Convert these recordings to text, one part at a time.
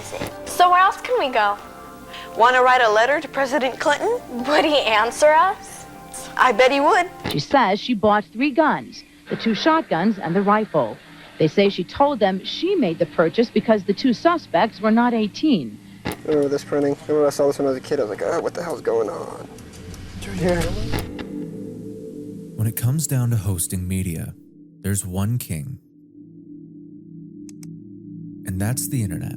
amazing. So where else can we go? Want to write a letter to President Clinton? Would he answer us? I bet he would. She says she bought 3 guns, the 2 shotguns and the rifle. They say she told them she made the purchase because the 2 suspects were not 18. I remember this printing. I remember I saw this when I was a kid. I was like, oh, what the hell's going on? Yeah. When it comes down to hosting media, there's one king. And that's the internet.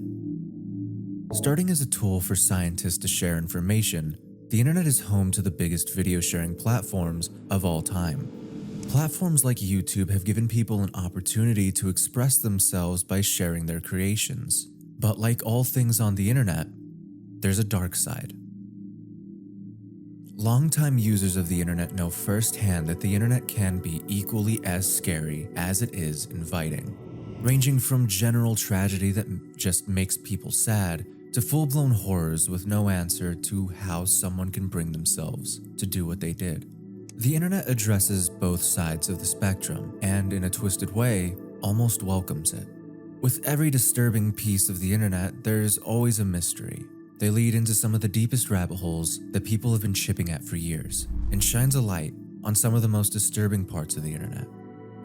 Starting as a tool for scientists to share information, the internet is home to the biggest video sharing platforms of all time. Platforms like YouTube have given people an opportunity to express themselves by sharing their creations. But like all things on the internet, there's a dark side. Longtime users of the internet know firsthand that the internet can be equally as scary as it is inviting, ranging from general tragedy that just makes people sad to full-blown horrors with no answer to how someone can bring themselves to do what they did. The internet addresses both sides of the spectrum and, in a twisted way, almost welcomes it. With every disturbing piece of the internet, there's always a mystery. They lead into some of the deepest rabbit holes that people have been chipping at for years, and shines a light on some of the most disturbing parts of the internet.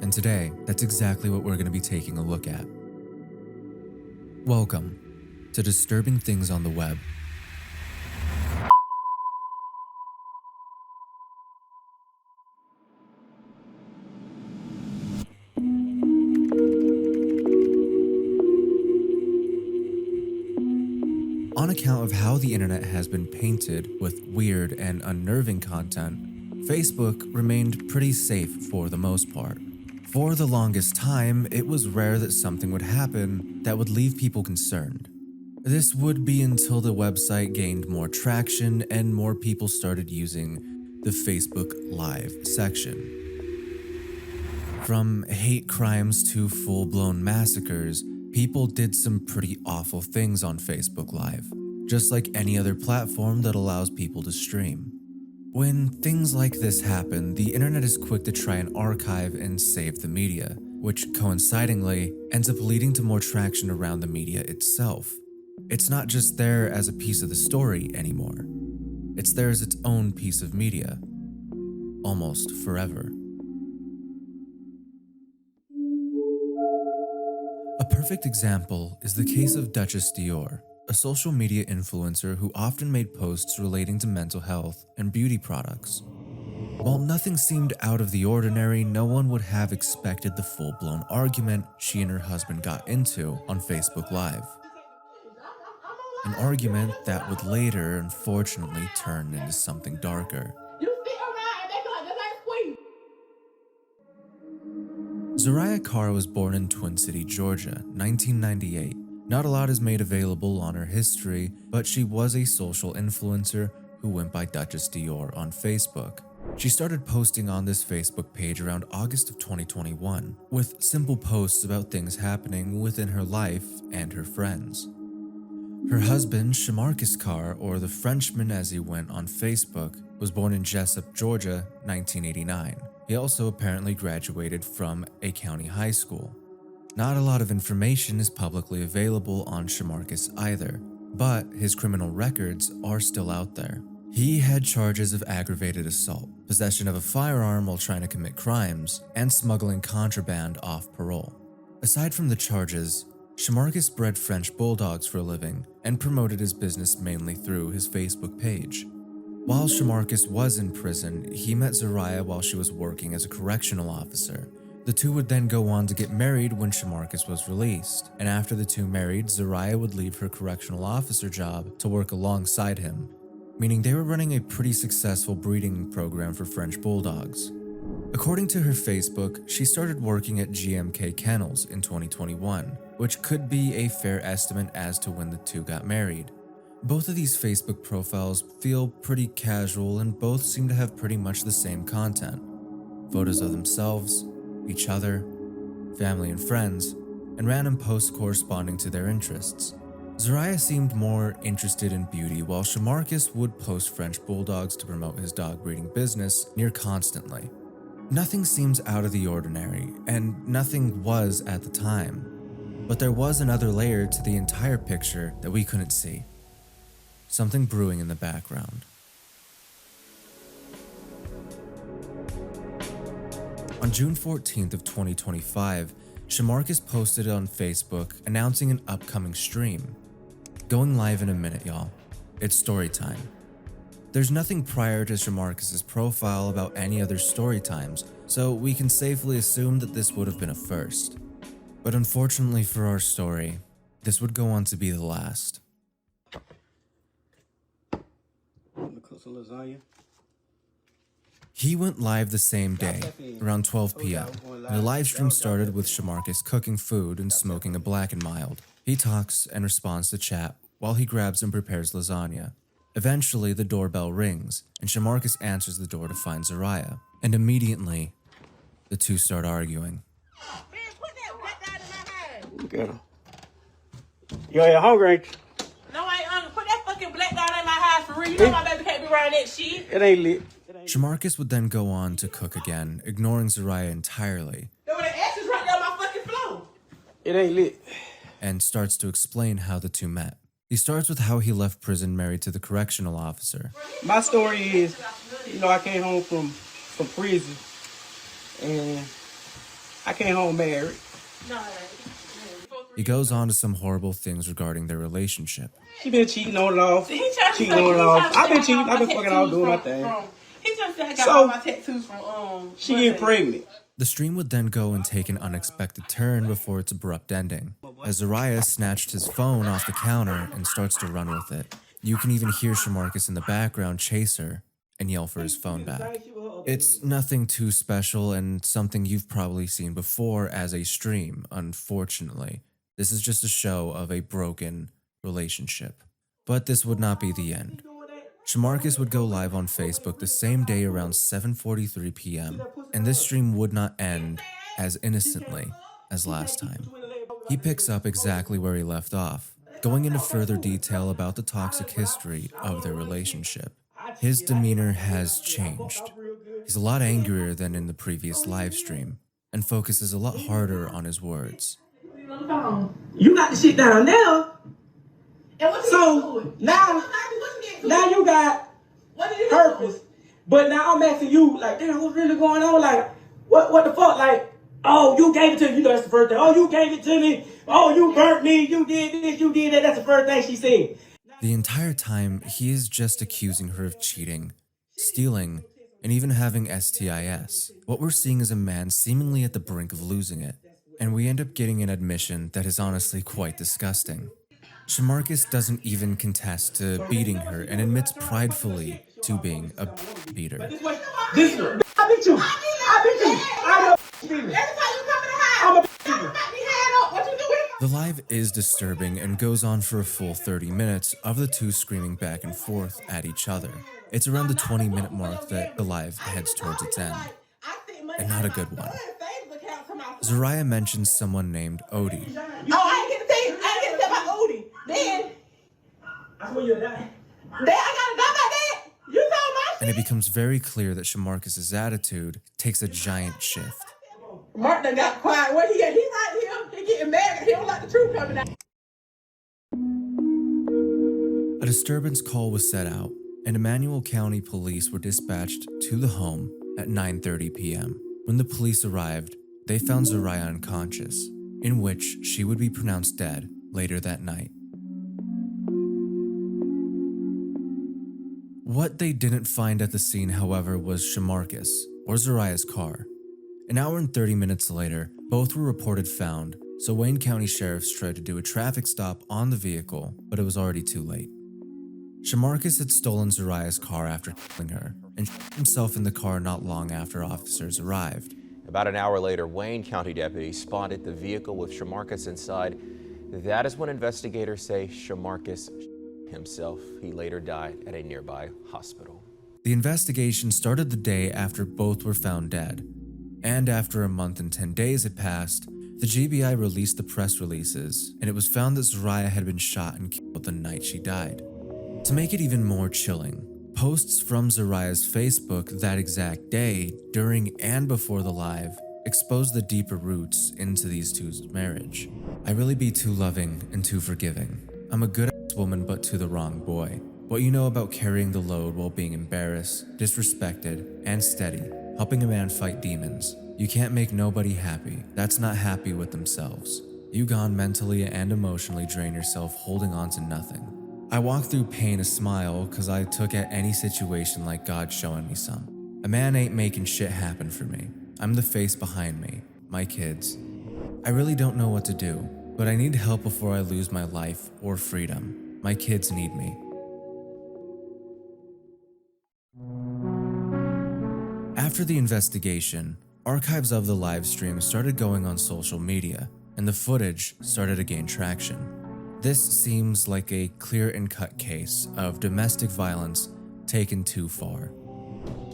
And today, that's exactly what we're going to be taking a look at. Welcome to Disturbing Things on the Web. On account of how the internet has been painted with weird and unnerving content, Facebook remained pretty safe for the most part. For the longest time, it was rare that something would happen that would leave people concerned. This would be until the website gained more traction and more people started using the Facebook Live section. From hate crimes to full-blown massacres, people did some pretty awful things on Facebook Live, just like any other platform that allows people to stream. When things like this happen, the internet is quick to try and archive and save the media, which coincidingly ends up leading to more traction around the media itself. It's not just there as a piece of the story anymore. It's there as its own piece of media, almost forever. A perfect example is the case of Dutchess Dior, a social media influencer who often made posts relating to mental health and beauty products. While nothing seemed out of the ordinary, no one would have expected the full-blown argument she and her husband got into on Facebook Live. An argument that would later, unfortunately, turn into something darker. Zariah Carr was born in Twin City, Georgia, 1998. Not a lot is made available on her history, but she was a social influencer who went by Dutchess Dior on Facebook. She started posting on this Facebook page around August of 2021, with simple posts about things happening within her life and her friends. Her husband, Shamarcus Carr, or the Frenchman as he went on Facebook, was born in Jessup, Georgia, 1989. He also apparently graduated from a county high school. Not a lot of information is publicly available on Shamarcus either, but his criminal records are still out there. He had charges of aggravated assault, possession of a firearm while trying to commit crimes, and smuggling contraband off parole. Aside from the charges, Shamarcus bred French bulldogs for a living and promoted his business mainly through his Facebook page. While Shamarcus was in prison, he met Zariah while she was working as a correctional officer. The two would then go on to get married when Shamarcus was released, and after the two married, Zariah would leave her correctional officer job to work alongside him, meaning they were running a pretty successful breeding program for French bulldogs. According to her Facebook, she started working at GMK Kennels in 2021, which could be a fair estimate as to when the two got married. Both of these Facebook profiles feel pretty casual and both seem to have pretty much the same content. Photos of themselves, each other, family and friends, and random posts corresponding to their interests. Zariah seemed more interested in beauty, while Shamarcus would post French bulldogs to promote his dog breeding business near constantly. Nothing seems out of the ordinary, and nothing was at the time. But there was another layer to the entire picture that we couldn't see. Something brewing in the background. On June 14th of 2025, Shamarcus posted on Facebook announcing an upcoming stream. Going live in a minute, y'all. It's story time. There's nothing prior to Shamarcus's profile about any other story times, so we can safely assume that this would have been a first. But unfortunately for our story, this would go on to be the last. He went live the same day, around 12 p.m. The live stream started with Shamarcus cooking food and smoking a Black and Mild. He talks and responds to chat while he grabs and prepares lasagna. Eventually, the doorbell rings, and Shamarcus answers the door to find Zariah. And immediately, the two start arguing. Look at him. Yo, you hungry, ain't you? No, I ain't hungry. Put that fucking black dot in my house for real. You know my baby can't be around that shit. It ain't lit. Shamarcus would then go on to cook again, ignoring Zariah entirely. There were the ashes right there on my fucking floor. It ain't lit. And starts to explain how the two met. He starts with how he left prison married to the correctional officer. My story is, I came home from prison, and I came home married. No, He goes on to some horrible things regarding their relationship. She been cheating on and off. he tried to Cheating say- on and he off. tried to I've been say I cheating. got I've been my fucking out doing my tattoos thing. He just said I got So- all my tattoos from She get pregnant. The stream would then go and take an unexpected turn before its abrupt ending, as Zariah snatched his phone off the counter and starts to run with it. You can even hear Shamarcus in the background chase her and yell for his phone back. It's nothing too special and something you've probably seen before as a stream, unfortunately. This is just a show of a broken relationship. But this would not be the end. Shamarcus would go live on Facebook the same day around 7:43 p.m., and this stream would not end as innocently as last time. He picks up exactly where he left off, going into further detail about the toxic history of their relationship. His demeanor has changed. He's a lot angrier than in the previous live stream, and focuses a lot harder on his words. You got the shit down now. And what So now you got purpose. But now I'm asking you, like, damn, what's really going on? Like, what the fuck? Like, oh, you gave it to me. You know, that's the first thing. Oh, you gave it to me. Oh, you burnt me. You did this. You did that. That's the first thing she said. The entire time, he is just accusing her of cheating, stealing, and even having STIs. What we're seeing is a man seemingly at the brink of losing it, and we end up getting an admission that is honestly quite disgusting. Shamarcus doesn't even contest to beating her and admits pridefully to being a beater. This way. I beat you. I beat you. I'm a beater. I'm a beater. The live is disturbing and goes on for a full 30 minutes of the two screaming back and forth at each other. It's around the 20-minute mark that the live heads towards its end, and not a good one. Zariah mentions someone named Odie. Oh, I ain't get to tell you. I ain't get to tell about Odie. Then I swear you'll die. I gotta die about that. You told my And it becomes very clear that Shamarcus's attitude takes a giant shift. Mark done got quiet. Where he at? He right here. He getting mad. He don't like the truth coming out. A disturbance call was set out, and Emmanuel County police were dispatched to the home at 9:30 p.m. When the police arrived, they found Zariah unconscious, in which she would be pronounced dead later that night. What they didn't find at the scene, however, was Shamarcus, or Zariah's car. An hour and 30 minutes later, both were reported found, so Wayne County sheriffs tried to do a traffic stop on the vehicle, but it was already too late. Shamarcus had stolen Zariah's car after killing her, and shot himself in the car not long after officers arrived. About an hour later, Wayne County deputies spotted the vehicle with Shamarcus inside. That is when investigators say Shamarcus himself. He later died at a nearby hospital. The investigation started the day after both were found dead, and after a month and 10 days had passed, the GBI released the press releases, and it was found that Zariah had been shot and killed the night she died. To make it even more chilling, posts from Zariah's Facebook that exact day, during and before the live, exposed the deeper roots into these two's marriage. I really be too loving and too forgiving. I'm a good ass woman but to the wrong boy. What you know about carrying the load while being embarrassed, disrespected, and steady, helping a man fight demons. You can't make nobody happy that's not happy with themselves. You gone mentally and emotionally drain yourself holding on to nothing. I walk through pain a smile cause I took at any situation like God showing me some. A man ain't making shit happen for me. I'm the face behind me, my kids. I really don't know what to do, but I need help before I lose my life or freedom. My kids need me. After the investigation, archives of the live stream started going on social media, and the footage started to gain traction. This seems like a clear and cut case of domestic violence taken too far.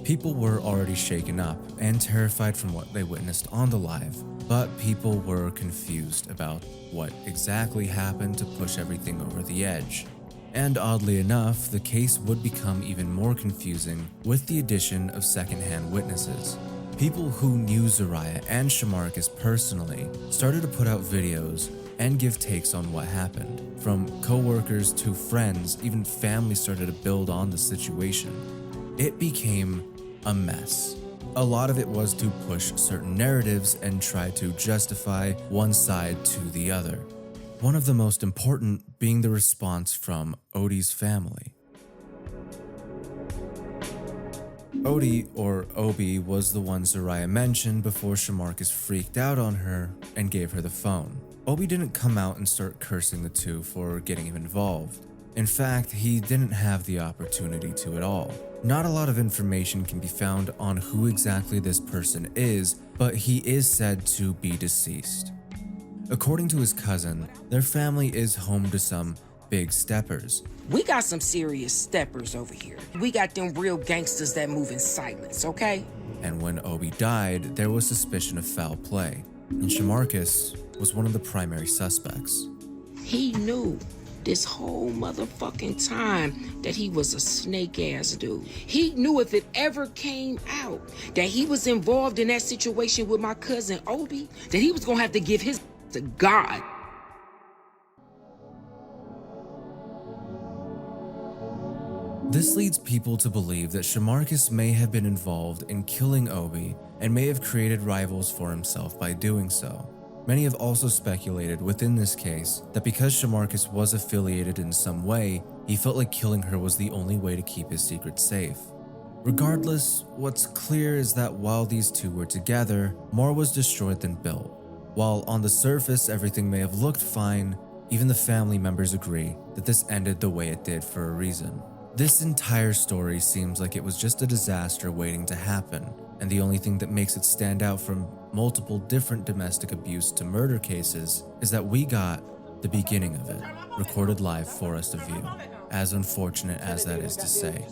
People were already shaken up and terrified from what they witnessed on the live, but people were confused about what exactly happened to push everything over the edge. And oddly enough, the case would become even more confusing with the addition of secondhand witnesses. People who knew Zariah and Shamarcus personally started to put out videos and give takes on what happened. From co-workers to friends, even family started to build on the situation. It became a mess. A lot of it was to push certain narratives and try to justify one side to the other. One of the most important being the response from Odie's family. Odie, or Obi, was the one Zariah mentioned before Shamarcus freaked out on her and gave her the phone. Obi didn't come out and start cursing the two for getting him involved. In fact, he didn't have the opportunity to at all. Not a lot of information can be found on who exactly this person is, but he is said to be deceased. According to his cousin, their family is home to some big steppers. We got some serious steppers over here. We got them real gangsters that move in silence, okay? And when Obi died, there was suspicion of foul play, and Shamarcus was one of the primary suspects. He knew this whole motherfucking time that he was a snake-ass dude. He knew if it ever came out that he was involved in that situation with my cousin Obi, that he was gonna have to give his to God. This leads people to believe that Shamarcus may have been involved in killing Obi and may have created rivals for himself by doing so. Many have also speculated within this case that because Shamarcus was affiliated in some way, he felt like killing her was the only way to keep his secret safe. Regardless, what's clear is that while these two were together, more was destroyed than built. While on the surface everything may have looked fine, even the family members agree that this ended the way it did for a reason. This entire story seems like it was just a disaster waiting to happen, and the only thing that makes it stand out from multiple different domestic abuse to murder cases is that we got the beginning of it, recorded live for us to view. As unfortunate as that is to say,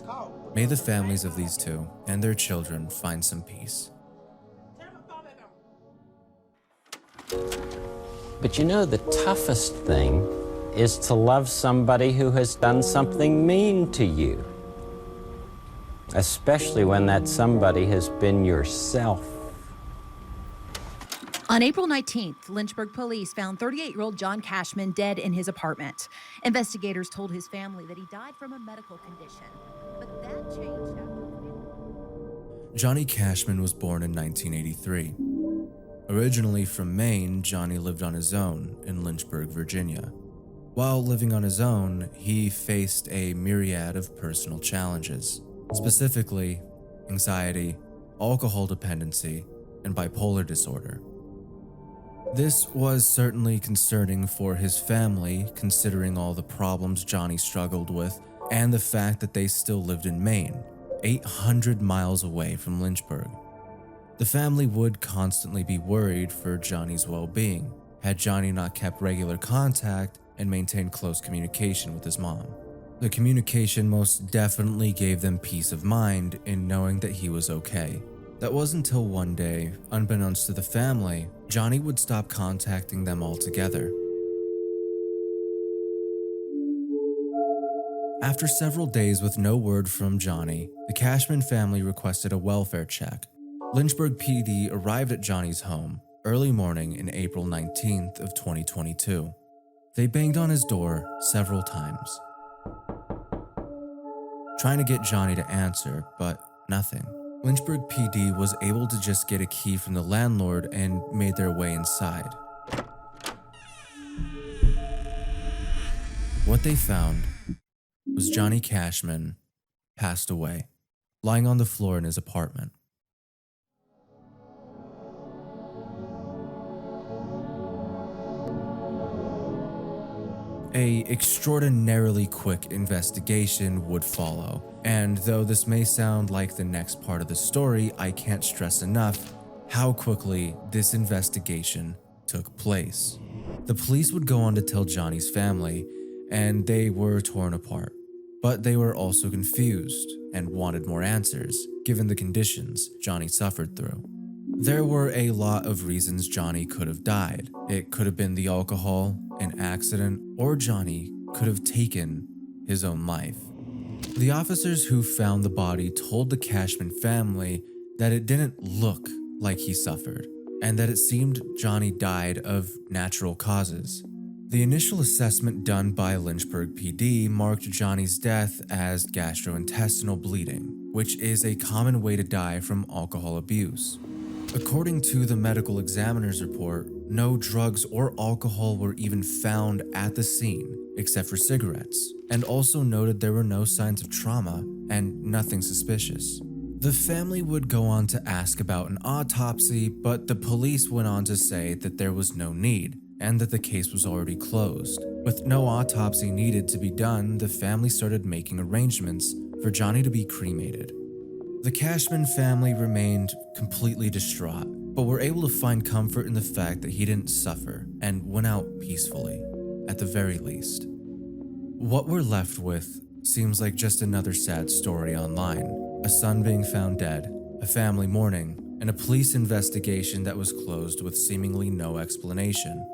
may the families of these two and their children find some peace. But you know, the toughest thing is to love somebody who has done something mean to you, especially when that somebody has been yourself. On April 19th, Lynchburg police found 38-year-old John Cashman dead in his apartment. Investigators told his family that he died from a medical condition, but that changed after... Johnny Cashman was born in 1983. Originally from Maine, Johnny lived on his own in Lynchburg, Virginia. While living on his own, he faced a myriad of personal challenges, specifically anxiety, alcohol dependency, and bipolar disorder. This was certainly concerning for his family, considering all the problems Johnny struggled with and the fact that they still lived in Maine, 800 miles away from Lynchburg. The family would constantly be worried for Johnny's well-being, had Johnny not kept regular contact and maintained close communication with his mom. The communication most definitely gave them peace of mind in knowing that he was okay. That wasn't until one day, unbeknownst to the family, Johnny would stop contacting them altogether. After several days with no word from Johnny, the Cashman family requested a welfare check. Lynchburg PD arrived at Johnny's home early morning in April 19th of 2022. They banged on his door several times, trying to get Johnny to answer, but nothing. Lynchburg PD was able to just get a key from the landlord and made their way inside. What they found was Johnny Cashman passed away, lying on the floor in his apartment. An extraordinarily quick investigation would follow, and though this may sound like the next part of the story, I can't stress enough how quickly this investigation took place. The police would go on to tell Johnny's family, and they were torn apart, but they were also confused and wanted more answers, given the conditions Johnny suffered through. There were a lot of reasons Johnny could have died. It could have been the alcohol, an accident, or Johnny could have taken his own life. The officers who found the body told the Cashman family that it didn't look like he suffered, and that it seemed Johnny died of natural causes. The initial assessment done by Lynchburg PD marked Johnny's death as gastrointestinal bleeding, which is a common way to die from alcohol abuse. According to the medical examiner's report, no drugs or alcohol were even found at the scene except for cigarettes, and also noted there were no signs of trauma and nothing suspicious. The family would go on to ask about an autopsy, but the police went on to say that there was no need and that the case was already closed. With no autopsy needed to be done, the family started making arrangements for Johnny to be cremated. The Cashman family remained completely distraught, but were able to find comfort in the fact that he didn't suffer and went out peacefully, at the very least. What we're left with seems like just another sad story online. A son being found dead, a family mourning, and a police investigation that was closed with seemingly no explanation.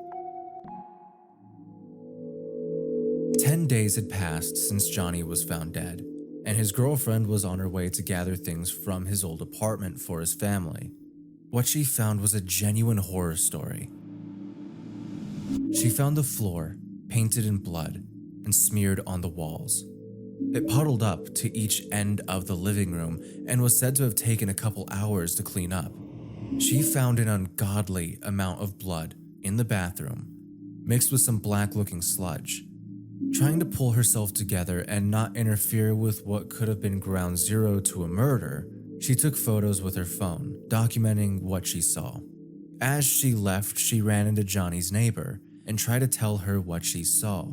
10 days had passed since Johnny was found dead, and his girlfriend was on her way to gather things from his old apartment for his family. What she found was a genuine horror story. She found the floor painted in blood and smeared on the walls. It puddled up to each end of the living room and was said to have taken a couple hours to clean up. She found an ungodly amount of blood in the bathroom, mixed with some black-looking sludge. Trying to pull herself together and not interfere with what could have been ground zero to a murder, she took photos with her phone, documenting what she saw. As she left, she ran into Johnny's neighbor and tried to tell her what she saw.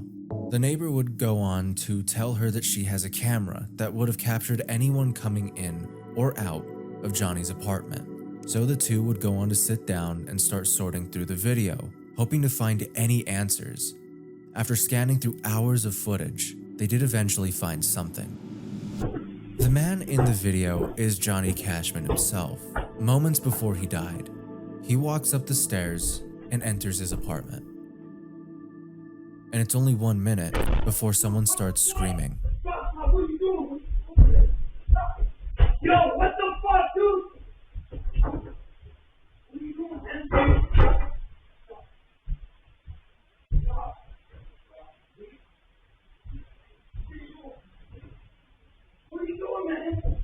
The neighbor would go on to tell her that she has a camera that would have captured anyone coming in or out of Johnny's apartment. So the two would go on to sit down and start sorting through the video, hoping to find any answers. After scanning through hours of footage, they did eventually find something. The man in the video is Johnny Cashman himself. Moments before he died, he walks up the stairs and enters his apartment. And it's only 1 minute before someone starts screaming. What are you doing? Yo, what the fuck, dude? What are you doing, man? What are you doing, man?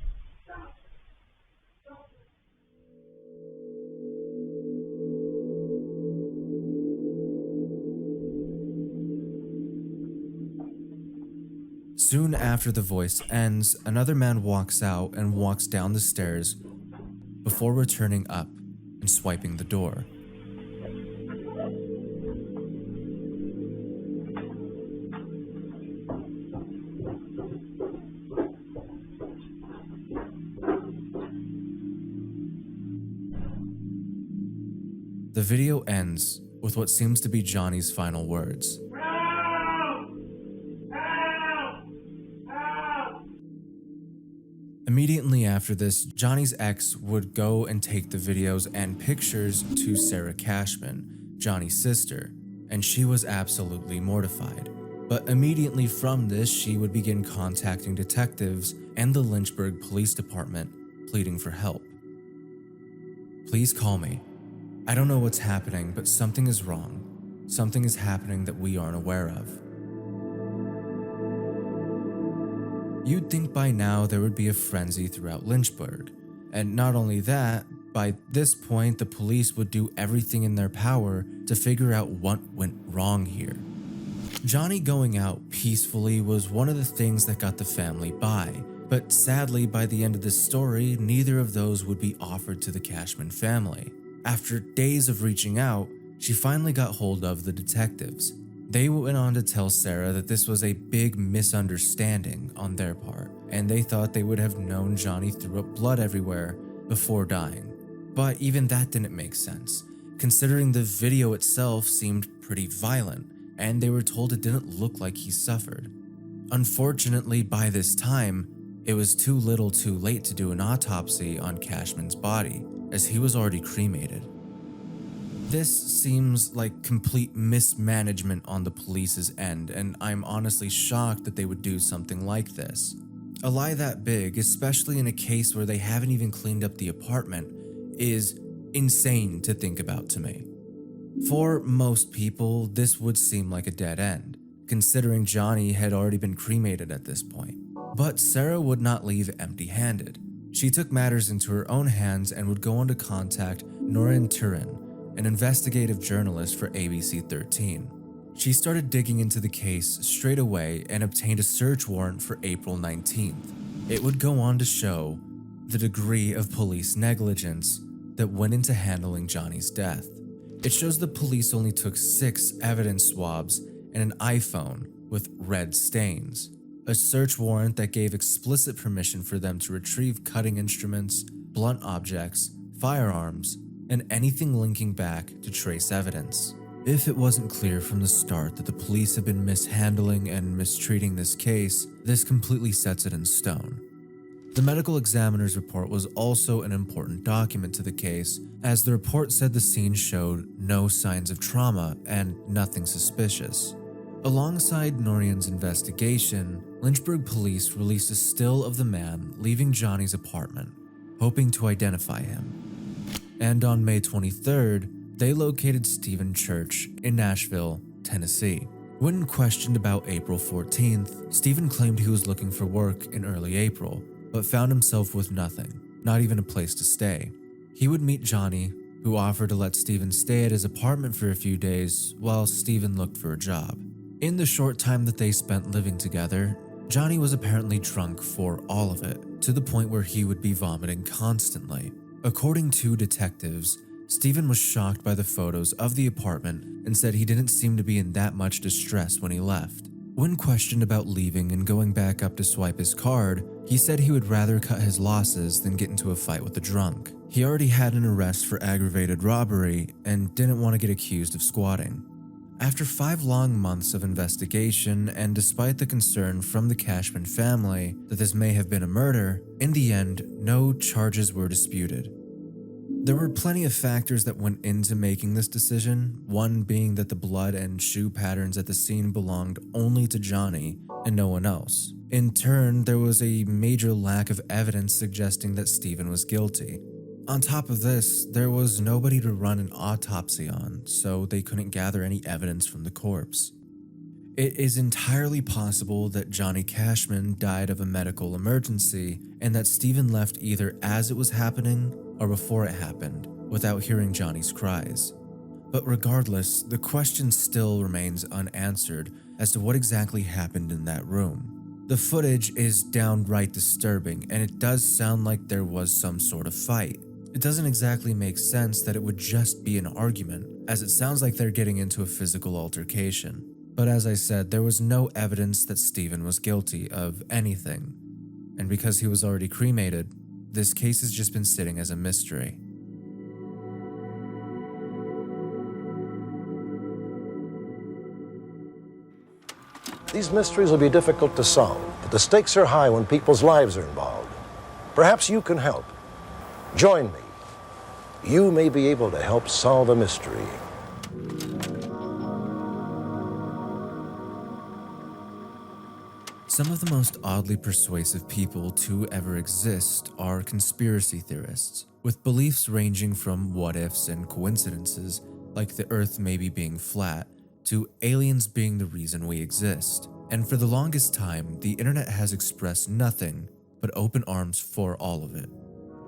Soon after the voice ends, another man walks out and walks down the stairs before returning up and swiping the door. The video ends with what seems to be Johnny's final words. Immediately after this, Johnny's ex would go and take the videos and pictures to Sarah Cashman, Johnny's sister, and she was absolutely mortified. But immediately from this, she would begin contacting detectives and the Lynchburg Police Department, pleading for help. Please call me. I don't know what's happening, but something is wrong. Something is happening that we aren't aware of. You'd think by now there would be a frenzy throughout Lynchburg. And not only that, by this point the police would do everything in their power to figure out what went wrong here. Johnny going out peacefully was one of the things that got the family by, but sadly by the end of this story, neither of those would be offered to the Cashman family. After days of reaching out, she finally got hold of the detectives. They went on to tell Sarah that this was a big misunderstanding on their part, and they thought they would have known Johnny threw up blood everywhere before dying. But even that didn't make sense, considering the video itself seemed pretty violent, and they were told it didn't look like he suffered. Unfortunately, by this time, it was too little too late to do an autopsy on Cashman's body, as he was already cremated. This seems like complete mismanagement on the police's end, and I'm honestly shocked that they would do something like this. A lie that big, especially in a case where they haven't even cleaned up the apartment, is insane to think about to me. For most people, this would seem like a dead end, considering Johnny had already been cremated at this point. But Sarah would not leave empty-handed. She took matters into her own hands and would go on to contact Noreen Turin, an investigative journalist for ABC 13. She started digging into the case straight away and obtained a search warrant for April 19th. It would go on to show the degree of police negligence that went into handling Johnny's death. It shows the police only took 6 evidence swabs and an iPhone with red stains. A search warrant that gave explicit permission for them to retrieve cutting instruments, blunt objects, firearms, and anything linking back to trace evidence. If it wasn't clear from the start that the police had been mishandling and mistreating this case, this completely sets it in stone. The medical examiner's report was also an important document to the case, as the report said the scene showed no signs of trauma and nothing suspicious. Alongside Noreen's investigation, Lynchburg police released a still of the man leaving Johnny's apartment, hoping to identify him. And on May 23rd, they located Stephen Church in Nashville, Tennessee. When questioned about April 14th, Stephen claimed he was looking for work in early April, but found himself with nothing, not even a place to stay. He would meet Johnny, who offered to let Stephen stay at his apartment for a few days while Stephen looked for a job. In the short time that they spent living together, Johnny was apparently drunk for all of it, to the point where he would be vomiting constantly. According to detectives, Stephen was shocked by the photos of the apartment and said he didn't seem to be in that much distress when he left. When questioned about leaving and going back up to swipe his card, he said he would rather cut his losses than get into a fight with the drunk. He already had an arrest for aggravated robbery and didn't want to get accused of squatting. After 5 long months of investigation, and despite the concern from the Cashman family that this may have been a murder, in the end, no charges were disputed. There were plenty of factors that went into making this decision, one being that the blood and shoe patterns at the scene belonged only to Johnny and no one else. In turn, there was a major lack of evidence suggesting that Stephen was guilty. On top of this, there was nobody to run an autopsy on, so they couldn't gather any evidence from the corpse. It is entirely possible that Johnny Cashman died of a medical emergency and that Stephen left either as it was happening or before it happened, without hearing Johnny's cries. But regardless, the question still remains unanswered as to what exactly happened in that room. The footage is downright disturbing, and it does sound like there was some sort of fight. It doesn't exactly make sense that it would just be an argument, as it sounds like they're getting into a physical altercation. But as I said, there was no evidence that Stephen was guilty of anything. And because he was already cremated, this case has just been sitting as a mystery. These mysteries will be difficult to solve, but the stakes are high when people's lives are involved. Perhaps you can help. Join me. You may be able to help solve a mystery. Some of the most oddly persuasive people to ever exist are conspiracy theorists. with beliefs ranging from what-ifs and coincidences, like the Earth maybe being flat, to aliens being the reason we exist. And for the longest time, the internet has expressed nothing but open arms for all of it.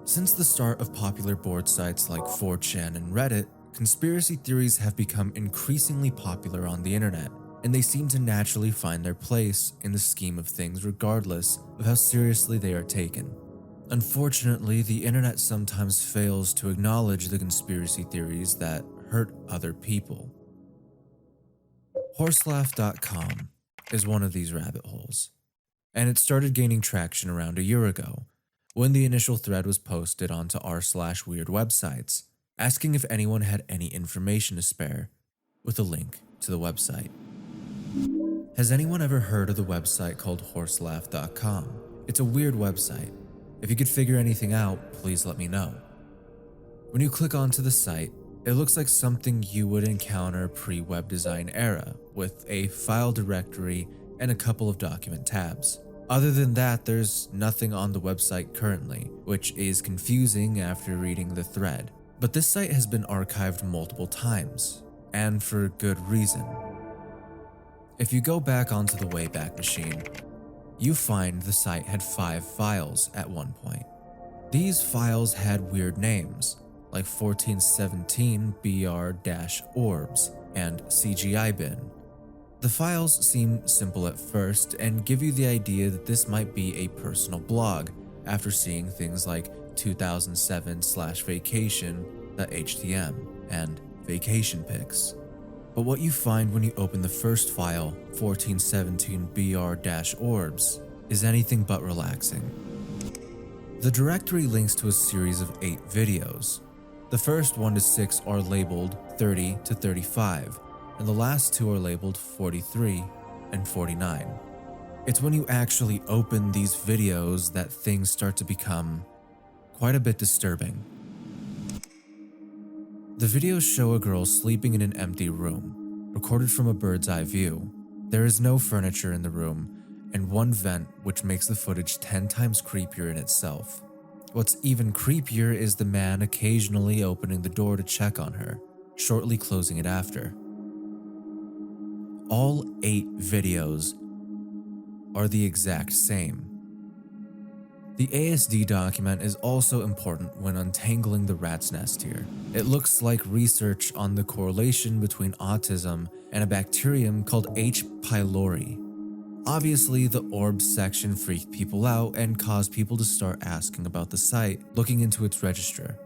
Since the start of popular board sites like 4chan and Reddit, conspiracy theories have become increasingly popular on the internet, and they seem to naturally find their place in the scheme of things regardless of how seriously they are taken. Unfortunately, the internet sometimes fails to acknowledge the conspiracy theories that hurt other people. Horselaugh.com is one of these rabbit holes, and it started gaining traction around a year ago when the initial thread was posted onto r/weird websites, asking if anyone had any information to spare, with a link to the website. Has anyone ever heard of the website called Horselaugh.com? It's a weird website. If you could figure anything out, please let me know. When you click onto the site, it looks like something you would encounter pre-web design era, with a file directory and a couple of document tabs. Other than that, there's nothing on the website currently, which is confusing after reading the thread. But this site has been archived multiple times, and for good reason. If you go back onto the Wayback Machine, you find the site had 5 files at one point. These files had weird names, like 1417 BR-orbs and CGI bin. The files seem simple at first and give you the idea that this might be a personal blog after seeing things like 2007/vacation.htm and vacation pics. But what you find when you open the first file, 1417 BR-orbs, is anything but relaxing. The directory links to a series of 8 videos. The first 1 to 6 are labeled 30 to 35, and the last 2 are labeled 43 and 49. It's when you actually open these videos that things start to become quite a bit disturbing. The videos show a girl sleeping in an empty room, recorded from a bird's eye view. There is no furniture in the room, and one vent which makes the footage 10 times creepier in itself. What's even creepier is the man occasionally opening the door to check on her, shortly closing it after. All 8 videos are the exact same. The ASD document is also important when untangling the rat's nest here. It looks like research on the correlation between autism and a bacterium called H. pylori. Obviously, the orbs section freaked people out and caused people to start asking about the site, looking into its register.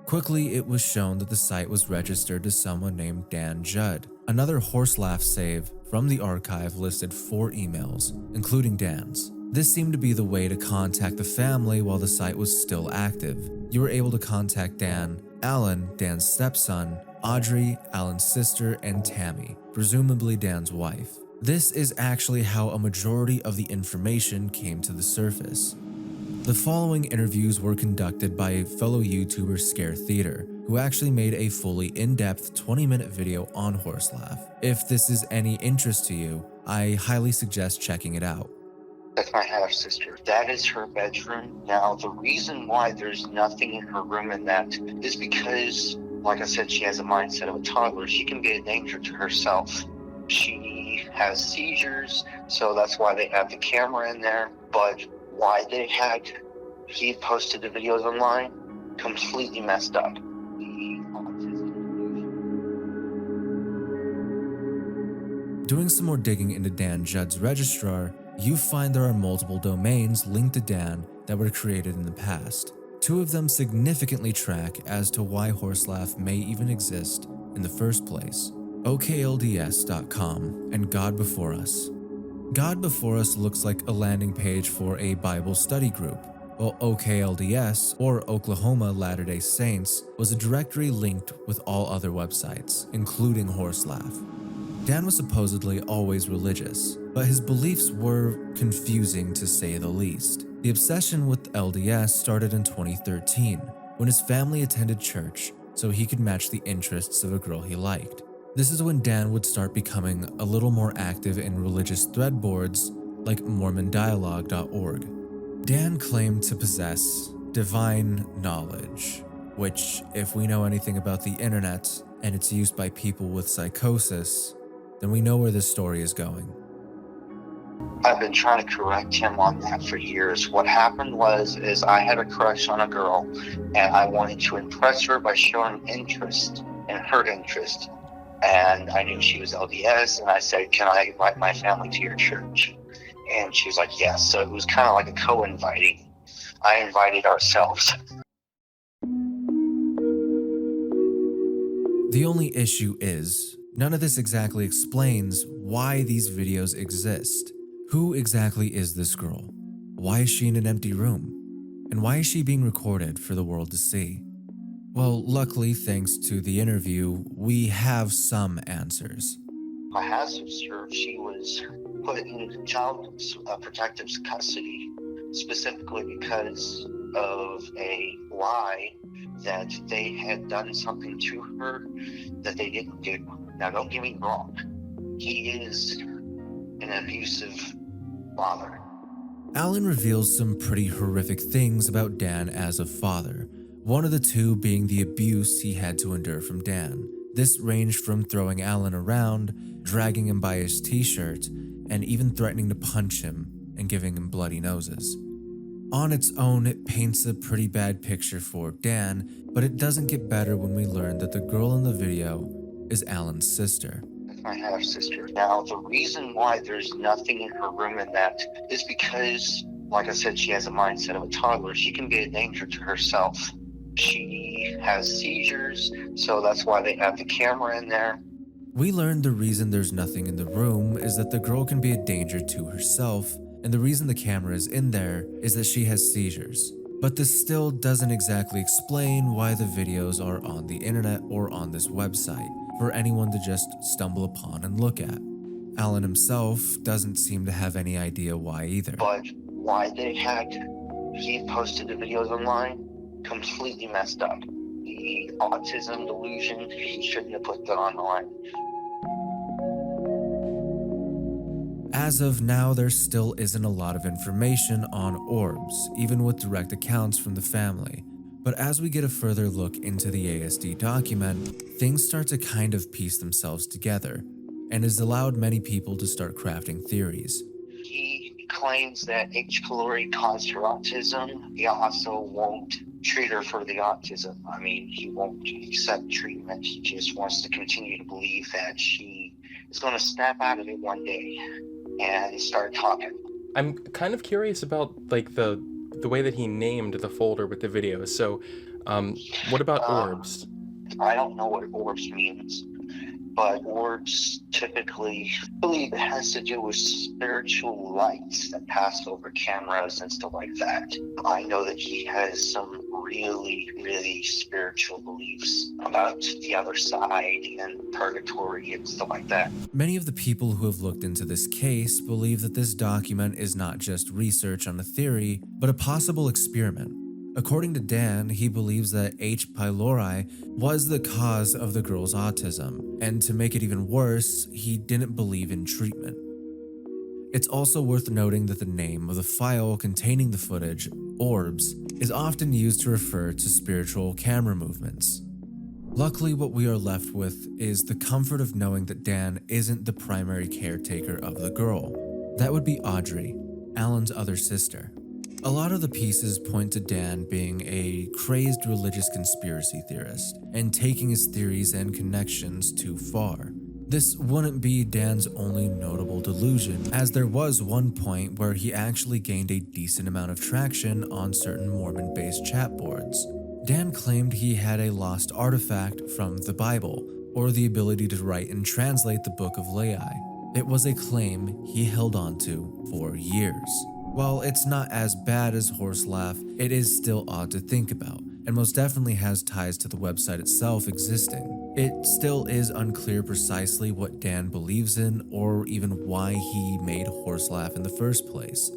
Quickly, it was shown that the site was registered to someone named Dan Judd. Another Horselaugh save from the archive listed 4 emails, including Dan's. This seemed to be the way to contact the family while the site was still active. You were able to contact Dan, Alan, Dan's stepson, Audrey, Alan's sister, and Tammy, presumably Dan's wife. This is actually how a majority of the information came to the surface. The following interviews were conducted by fellow YouTuber Scare Theater, who actually made a fully in-depth 20-minute video on Horselaugh. If this is any interest to you, I highly suggest checking it out. That's my half-sister. That is her bedroom. Now, the reason why there's nothing in her room in that is because, like I said, she has a mindset of a toddler. She can be a danger to herself. She has seizures, so that's why they have the camera in there. But why he posted the videos online, completely messed up. Doing some more digging into Dan Judd's registrar, you find there are multiple domains linked to Dan that were created in the past. 2 of them significantly track as to why Horselaugh may even exist in the first place: OKLDS.com and God Before Us. God Before Us looks like a landing page for a Bible study group, while OKLDS, or Oklahoma Latter-day Saints, was a directory linked with all other websites, including Horselaugh. Dan was supposedly always religious, but his beliefs were confusing to say the least. The obsession with LDS started in 2013, when his family attended church so he could match the interests of a girl he liked. This is when Dan would start becoming a little more active in religious thread boards like MormonDialogue.org. Dan claimed to possess divine knowledge, which, if we know anything about the internet and its use by people with psychosis, then we know where this story is going. I've been trying to correct him on that for years. What happened is I had a crush on a girl, and I wanted to impress her by showing interest in her interest. And I knew she was LDS, and I said, "Can I invite my family to your church?" And she was like, "Yes." So it was kind of like a co-inviting. I invited ourselves. The only issue is, none of this exactly explains why these videos exist. Who exactly is this girl? Why is she in an empty room? And why is she being recorded for the world to see? Well, luckily, thanks to the interview, we have some answers. My half sister, she was put in child protective custody, specifically because of a lie that they had done something to her that they didn't do. Now, don't get me wrong. He is an abusive father. Alan reveals some pretty horrific things about Dan as a father, one of the two being the abuse he had to endure from Dan. This ranged from throwing Alan around, dragging him by his t-shirt, and even threatening to punch him and giving him bloody noses. On its own, it paints a pretty bad picture for Dan, but it doesn't get better when we learn that the girl in the video is Alan's sister. My half sister. Now, the reason why there's nothing in her room in that is because, like I said, she has a mindset of a toddler. She can be a danger to herself. She has seizures, so that's why they have the camera in there. We learned the reason there's nothing in the room is that the girl can be a danger to herself, and the reason the camera is in there is that she has seizures. But this still doesn't exactly explain why the videos are on the internet or on this website for anyone to just stumble upon and look at. Alan himself doesn't seem to have any idea why either. But why he posted the videos online, completely messed up. The autism delusion, he shouldn't have put that online. As of now, there still isn't a lot of information on orbs, even with direct accounts from the family. But as we get a further look into the ASD document, things start to kind of piece themselves together, and has allowed many people to start crafting theories. He claims that H. pylori caused her autism. He also won't treat her for the autism. I mean, he won't accept treatment. He just wants to continue to believe that she is going to snap out of it one day and start talking. I'm kind of curious about like the way that he named the folder with the videos. So, what about orbs? I don't know what orbs means, but orbs typically, I believe it has to do with spiritual lights that pass over cameras and stuff like that. I know that he has some really, really spiritual beliefs about the other side and purgatory and stuff like that. Many of the people who have looked into this case believe that this document is not just research on a theory, but a possible experiment. According to Dan, he believes that H. pylori was the cause of the girl's autism, and to make it even worse, he didn't believe in treatment. It's also worth noting that the name of the file containing the footage, Orbs, is often used to refer to spiritual camera movements. Luckily, what we are left with is the comfort of knowing that Dan isn't the primary caretaker of the girl. That would be Audrey, Alan's other sister. A lot of the pieces point to Dan being a crazed religious conspiracy theorist and taking his theories and connections too far. This wouldn't be Dan's only notable delusion, as there was one point where he actually gained a decent amount of traction on certain Mormon-based chat boards. Dan claimed he had a lost artifact from the Bible, or the ability to write and translate the Book of Lai. It was a claim he held onto for years. While it's not as bad as Horselaugh, it is still odd to think about, and most definitely has ties to the website itself existing. It still is unclear precisely what Dan believes in, or even why he made Horselaugh in the first place.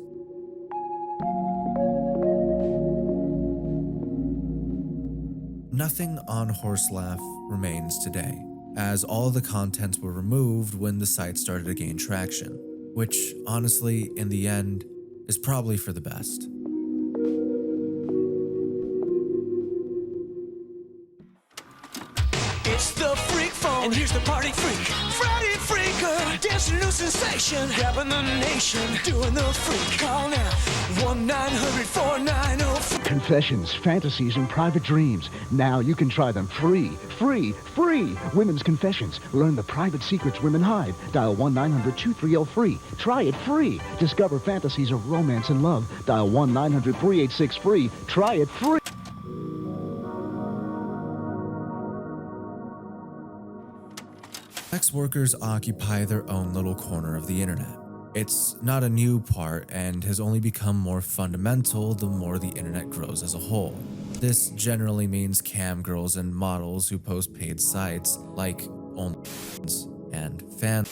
Nothing on Horselaugh remains today, as all the contents were removed when the site started to gain traction, which honestly, in the end, is probably for the best. It's the freak phone, and here's the party freak. Friday freaker, dancing new sensation, grabbing the nation, doing the freak. Call now, 1-900-490. Confessions, fantasies, and private dreams. Now you can try them free. Free. Women's Confessions. Learn the private secrets women hide. Dial 1-900-230-FREE. Try it free. Discover fantasies of romance and love. Dial 1-900-386-FREE. Try it free. Sex workers occupy their own little corner of the internet. It's not a new part and has only become more fundamental the more the internet grows as a whole. This generally means cam girls and models who post paid sites like OnlyFans and Fan.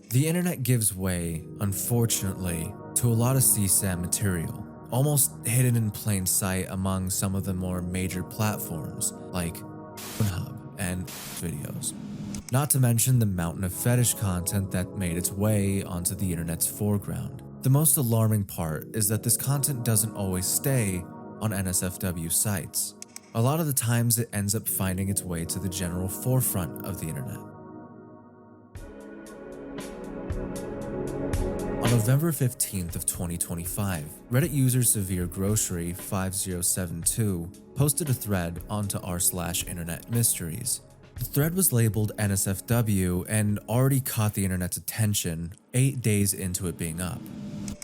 The internet gives way, unfortunately, to a lot of CSAM material, almost hidden in plain sight among some of the more major platforms like Pornhub and videos. Not to mention the mountain of fetish content that made its way onto the internet's foreground. The most alarming part is that this content doesn't always stay on NSFW sites. A lot of the times it ends up finding its way to the general forefront of the internet. On November 15th of 2025, Reddit user Severe Grocery 5072 posted a thread onto r/internet mysteries. The thread was labeled NSFW and already caught the internet's attention 8 days into it being up.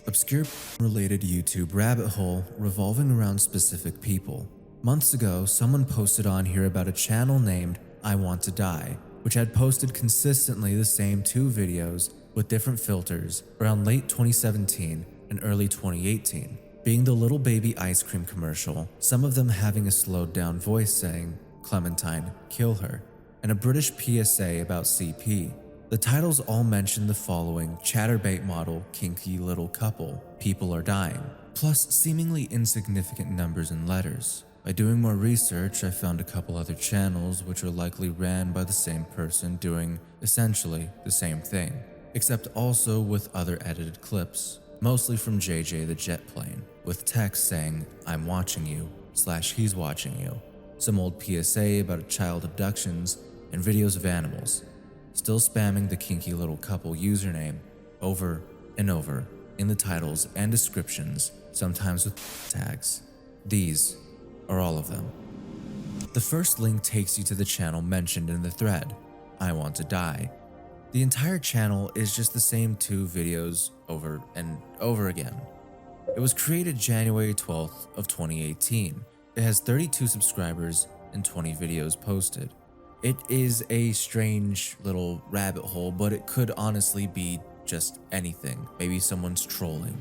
Obscure related YouTube rabbit hole revolving around specific people. Months ago, someone posted on here about a channel named I Want to Die, which had posted consistently the same 2 videos with different filters around late 2017 and early 2018, being the little baby ice cream commercial, some of them having a slowed down voice saying, "Clementine, kill her," and a British PSA about CP. The titles all mention the following Chaturbate model Kinky Little Couple, People Are Dying, plus seemingly insignificant numbers and letters. By doing more research, I found a couple other channels which are likely ran by the same person doing essentially the same thing, except also with other edited clips, mostly from JJ the Jet Plane, with text saying, "I'm watching you," /he's watching you, some old PSA about child abductions, and videos of animals, still spamming the Kinky Little Couple username over and over in the titles and descriptions, sometimes with tags. These are all of them. The first link takes you to the channel mentioned in the thread, I Want to Die. The entire channel is just the same 2 videos over and over again. It was created January 12th of 2018. It has 32 subscribers and 20 videos posted. It is a strange little rabbit hole, but it could honestly be just anything. Maybe someone's trolling.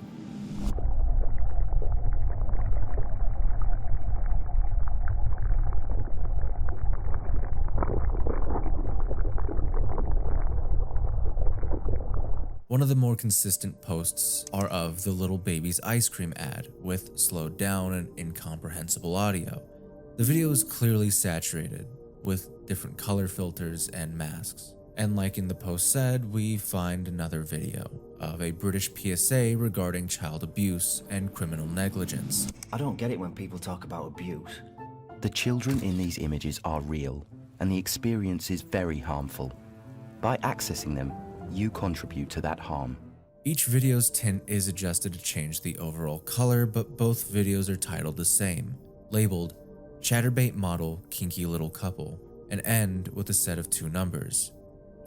One of the more consistent posts are of the little baby's ice cream ad with slowed down and incomprehensible audio. The video is clearly saturated with different color filters and masks. And like in the post said, we find another video of a British PSA regarding child abuse and criminal negligence. I don't get it when people talk about abuse. The children in these images are real, and the experience is very harmful. By accessing them, you contribute to that harm. Each video's tint is adjusted to change the overall color, but both videos are titled the same, labeled Chaturbate model Kinky Little Couple, and end with a set of 2 numbers.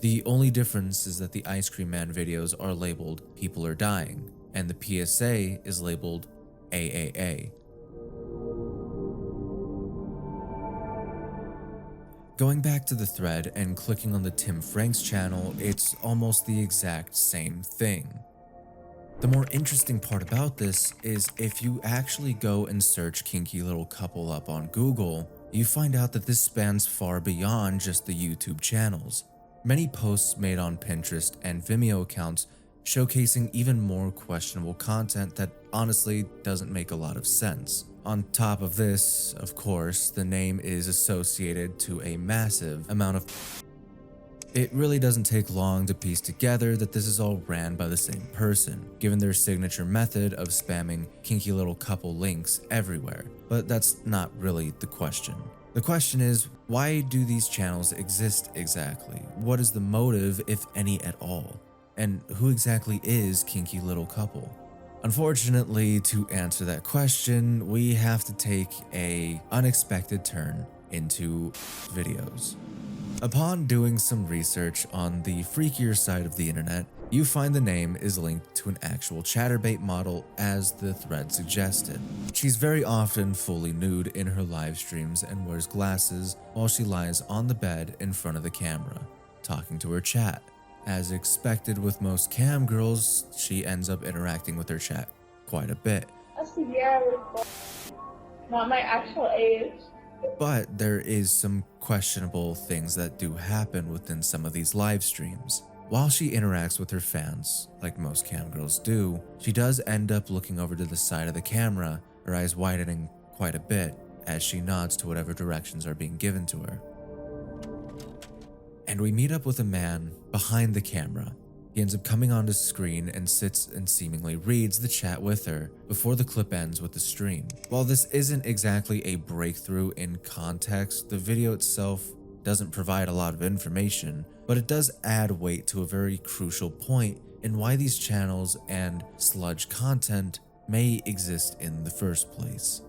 The only difference is that the Ice Cream Man videos are labeled People Are Dying, and the PSA is labeled AAA. Going back to the thread and clicking on the Tim Franks channel, it's almost the exact same thing. The more interesting part about this is if you actually go and search Kinky Little Couple up on Google, you find out that this spans far beyond just the YouTube channels. Many posts made on Pinterest and Vimeo accounts showcasing even more questionable content that honestly doesn't make a lot of sense. On top of this, of course, the name is associated to a massive amount of. It really doesn't take long to piece together that this is all ran by the same person, given their signature method of spamming Kinky Little Couple links everywhere. But that's not really the question. The question is, why do these channels exist exactly? What is the motive, if any at all? And who exactly is Kinky Little Couple? Unfortunately, to answer that question, we have to take an unexpected turn into videos. Upon doing some research on the freakier side of the internet, you find the name is linked to an actual Chaturbate model, as the thread suggested. She's very often fully nude in her live streams and wears glasses while she lies on the bed in front of the camera, talking to her chat. As expected with most cam girls, she ends up interacting with her chat quite a bit. That's a year, not my actual age. But there is some questionable things that do happen within some of these live streams. While she interacts with her fans, like most cam girls do, she does end up looking over to the side of the camera, her eyes widening quite a bit as she nods to whatever directions are being given to her. And we meet up with a man behind the camera. He ends up coming onto screen and sits and seemingly reads the chat with her before the clip ends with the stream. While this isn't exactly a breakthrough in context, the video itself doesn't provide a lot of information, but it does add weight to a very crucial point in why these channels and sludge content may exist in the first place.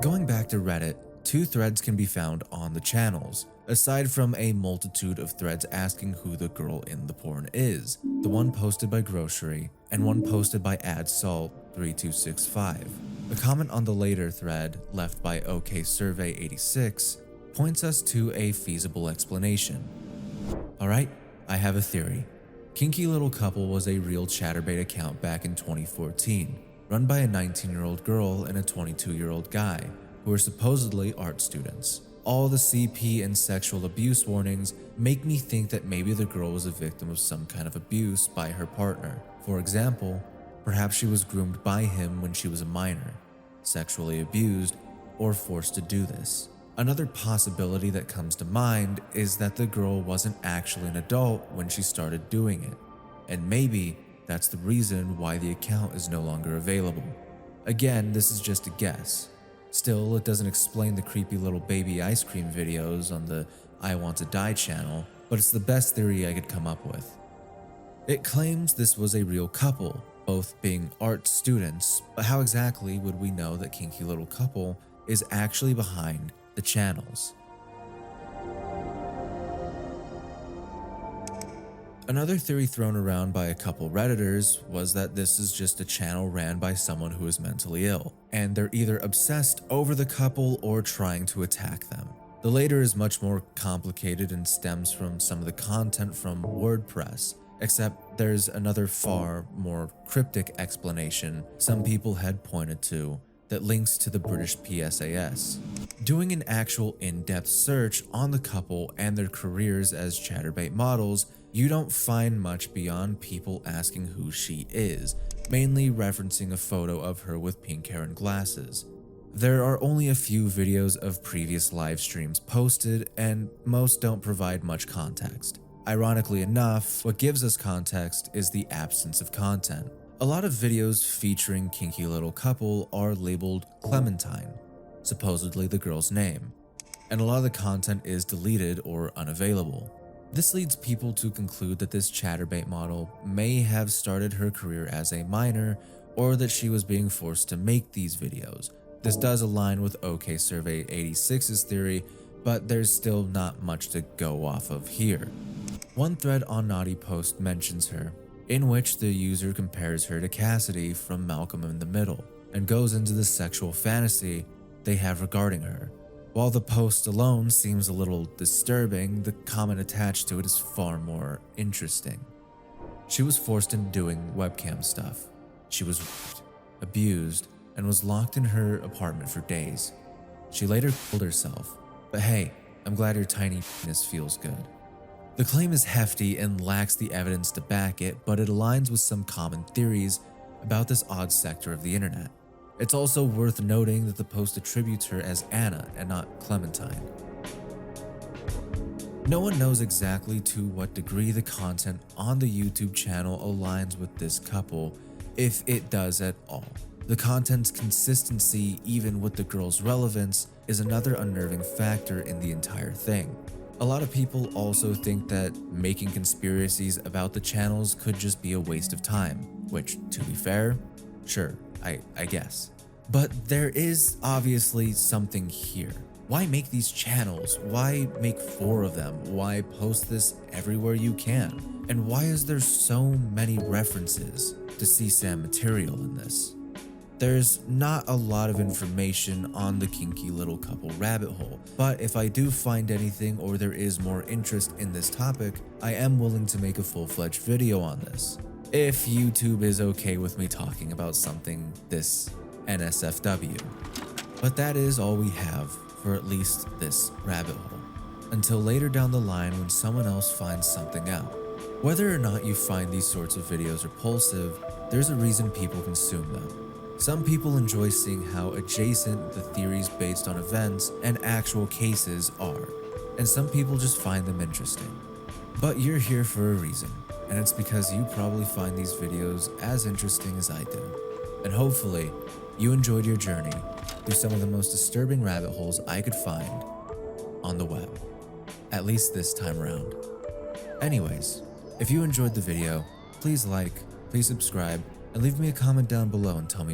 Going back to Reddit, 2 threads can be found on the channels, aside from a multitude of threads asking who the girl in the porn is, the one posted by Grocery and one posted by AdSalt3265. A comment on the later thread, left by OKSurvey86, points us to a feasible explanation. Alright, I have a theory. Kinky Little Couple was a real Chaturbate account back in 2014, run by a 19-year-old girl and a 22-year-old guy, who are supposedly art students. All the CP and sexual abuse warnings make me think that maybe the girl was a victim of some kind of abuse by her partner. For example, perhaps she was groomed by him when she was a minor, sexually abused, or forced to do this. Another possibility that comes to mind is that the girl wasn't actually an adult when she started doing it, and maybe that's the reason why the account is no longer available. Again, this is just a guess. Still, it doesn't explain the creepy little baby ice cream videos on the I Want to Die channel, but it's the best theory I could come up with. It claims this was a real couple, both being art students, but how exactly would we know that Kinky Little Couple is actually behind the channels? Another theory thrown around by a couple Redditors was that this is just a channel ran by someone who is mentally ill, and they're either obsessed over the couple or trying to attack them. The later is much more complicated and stems from some of the content from WordPress, except there's another far more cryptic explanation some people had pointed to that links to the British PSAS. Doing an actual in-depth search on the couple and their careers as Chaturbate models, you don't find much beyond people asking who she is, mainly referencing a photo of her with pink hair and glasses. There are only a few videos of previous live streams posted, and most don't provide much context. Ironically enough, what gives us context is the absence of content. A lot of videos featuring Kinky Little Couple are labeled Clementine, supposedly the girl's name, and a lot of the content is deleted or unavailable. This leads people to conclude that this Chaturbate model may have started her career as a minor, or that she was being forced to make these videos. This does align with OKSurvey86's theory, but there's still not much to go off of here. One thread on Naughty Post mentions her, in which the user compares her to Cassidy from Malcolm in the Middle, and goes into the sexual fantasy they have regarding her. While the post alone seems a little disturbing, the comment attached to it is far more interesting. She was forced into doing webcam stuff. She was raped, abused, and was locked in her apartment for days. She later killed herself, but hey, I'm glad her tiny penis feels good. The claim is hefty and lacks the evidence to back it, but it aligns with some common theories about this odd sector of the internet. It's also worth noting that the post attributes her as Anna and not Clementine. No one knows exactly to what degree the content on the YouTube channel aligns with this couple, if it does at all. The content's consistency, even with the girl's relevance, is another unnerving factor in the entire thing. A lot of people also think that making conspiracies about the channels could just be a waste of time, which, to be fair, sure, I guess. But there is obviously something here. Why make these channels? Why make 4 of them? Why post this everywhere you can? And why is there so many references to CSAM material in this? There's not a lot of information on the Kinky Little Couple rabbit hole, but if I do find anything or there is more interest in this topic, I am willing to make a full-fledged video on this. If YouTube is okay with me talking about something this NSFW. But that is all we have for at least this rabbit hole, until later down the line when someone else finds something out. Whether or not you find these sorts of videos repulsive, there's a reason people consume them. Some people enjoy seeing how adjacent the theories based on events and actual cases are, and some people just find them interesting. But you're here for a reason, and it's because you probably find these videos as interesting as I do. And hopefully, you enjoyed your journey through some of the most disturbing rabbit holes I could find on the web, at least this time around. Anyways, if you enjoyed the video, please like, please subscribe, and leave me a comment down below and tell me